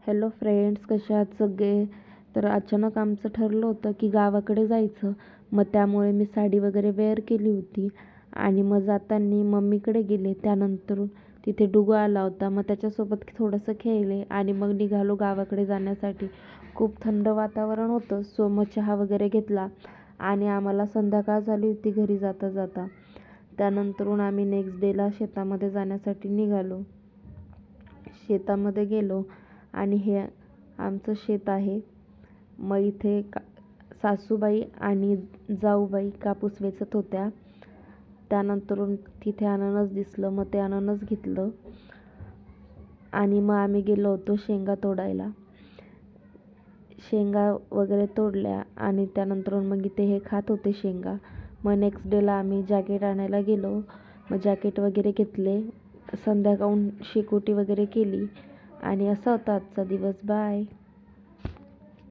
Hello friends, कसे आहात सगळे? तर अचानक आमचं ठरलं होतं की गावाकडे जायचं. मग त्यामुळे मी साडी वगैरे वेअर केली होती आणि मग जाताना मम्मीकडे गेले. त्यानंतर तिथे डुगू आला होता. मग त्याच्यासोबत थोडंसं खेळले आणि मग निघालो गावाकडे जाण्यासाठी. खूप थंड वातावरण होतं, सो मग चहा वगैरे घेतला आणि आम्हाला संध्याकाळ झाली होती घरी जाता जाता. त्यानंतरून आम्ही नेक्स्ट डेला शेतामध्ये जाण्यासाठी निघालो. शेतामध्ये गेलो आणि हे आमचं शेत आहे. मग इथे सासूबाई आणि जाऊबाई कापूस वेचत होत्या. त्यानंतरून तिथे अननस दिसलं, मग ते अननस घेतलं आणि मग आम्ही गेलो होतो शेंगा तोडायला. शेंगा वगैरे तोडल्या आणि त्यानंतरून मग इथे हे खात होते शेंगा. मग नेक्स्ट डेला आम्ही जॅकेट आणायला गेलो. मग जॅकेट वगैरे घेतले, संध्याकाळून शेकोटी वगैरे केली आणि असा होता आजचा दिवस. बाय.